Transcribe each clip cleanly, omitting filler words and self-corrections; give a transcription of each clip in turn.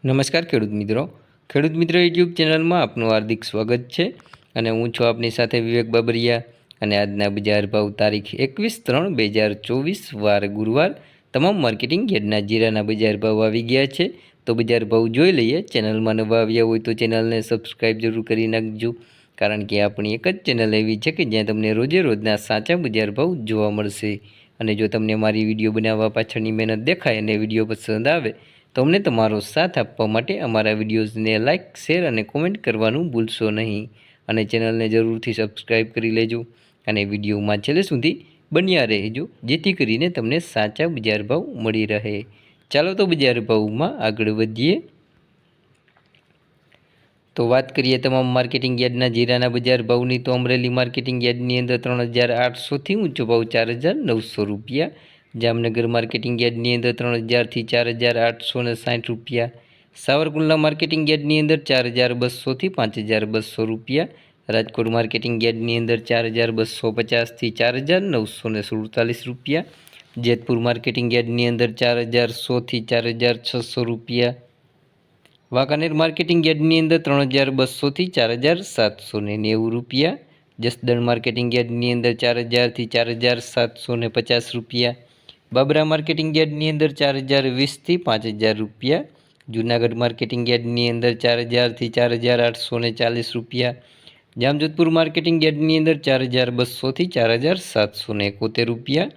નમસ્કાર ખેડૂત મિત્રો યુટ્યુબ ચેનલમાં આપનું હાર્દિક સ્વાગત છે અને હું છું આપની સાથે વિવેક બાબરિયા અને આજના બજાર ભાવ તારીખ 21/3/2024 વાર ગુરુવાર તમામ માર્કેટિંગ યાર્ડના જીરાના બજાર ભાવ આવી ગયા છે। તો બજાર ભાવ જોઈ લઈએ। ચેનલમાં નવા આવ્યા હોય તો ચેનલને સબસ્ક્રાઈબ જરૂર કરી નાખજો, કારણ કે આપણી એક જ ચેનલ એવી છે કે જ્યાં તમને રોજે રોજના સાચા બજાર ભાવ જોવા મળશે। અને જો તમને મારી વિડીયો બનાવવા પાછળની મહેનત દેખાય અને વિડીયો પસંદ આવે તો અમને તમારો સાથ આપવા માટે અમારા વિડીયોઝને લાઇક, શેર અને કોમેન્ટ કરવાનું ભૂલશો નહીં અને ચેનલને જરૂરથી સબસ્ક્રાઈબ કરી લેજો અને વિડીયોમાં છેલ્લે સુધી બન્યા રહેજો, જેથી કરીને તમને સાચા બજાર ભાવ મળી રહે। ચાલો તો બજાર ભાવમાં આગળ વધીએ। તો વાત કરીએ તમામ માર્કેટિંગ યાર્ડના જીરાના બજાર ભાવની, તો અમરેલી માર્કેટિંગ યાર્ડની અંદર 3800થી ઊંચો ભાવ 4900 રૂપિયા। જામનગર માર્કેટિંગ યાર્ડની અંદર 3000થી 4860 રૂપિયા। સાવરકુંડલા માર્કેટિંગ યાર્ડની અંદર 4200થી 5200 રૂપિયા। રાજકોટ માર્કેટિંગ યાર્ડની અંદર 4250થી 4947 રૂપિયા। જેતપુર માર્કેટિંગ યાર્ડની અંદર 4100થી 4600 રૂપિયા। વાંકાનેર માર્કેટિંગ યાર્ડની અંદર 3200થી 4790 રૂપિયા। જસદણ માર્કેટિંગ યાર્ડની અંદર 4000થી 4750 રૂપિયા। બાબરા માર્કેટિંગ યાર્ડની અંદર 4020થી 5000 રૂપિયા। જૂનાગઢ માર્કેટિંગ યાર્ડની અંદર 4000થી 4840 રૂપિયા। જામજોધપુર માર્કેટિંગ યાર્ડની અંદર 4200થી 4771 રૂપિયા।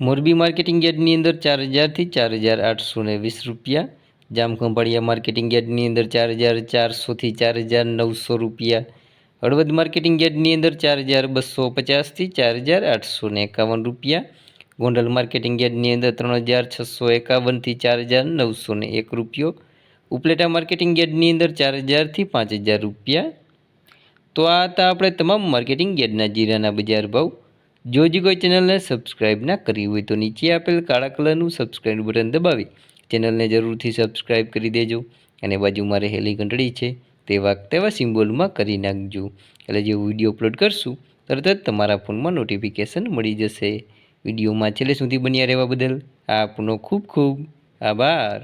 મોરબી માર્કેટિંગ યાર્ડની અંદર 4000થી 4820 રૂપિયા। જામખંભાળિયા માર્કેટિંગ યાર્ડની અંદર 4400થી 4900 રૂપિયા। હળવદ માર્કેટિંગ યાર્ડની અંદર 4250થી 4851 રૂપિયા। ગોંડલ માર્કેટિંગ યાર્ડની અંદર 3651થી 4901 રૂપિયો। ઉપલેટા માર્કેટિંગ યાર્ડની અંદર 4000થી 5000 રૂપિયા। તો આ હતા આપણે તમામ માર્કેટિંગ યાર્ડના જીરાના બજાર ભાવ। જો હજી કોઈ ચેનલને સબસ્ક્રાઈબ ના કરી હોય તો નીચે આપેલ કાળા કલરનું સબસ્ક્રાઈબ બટન દબાવી ચેનલને જરૂરથી સબસ્ક્રાઈબ કરી દેજો અને બાજુમાં રહેલી ઘંટડી છે તેવા સિમ્બોલમાં કરી નાખજો, એટલે જે વિડીયો અપલોડ કરશું તરત જ તમારા ફોનમાં નોટિફિકેશન મળી જશે। વિડીયોમાં છેલ્લે સુધી બન્યા રહેવા બદલ આપનો ખૂબ ખૂબ આભાર।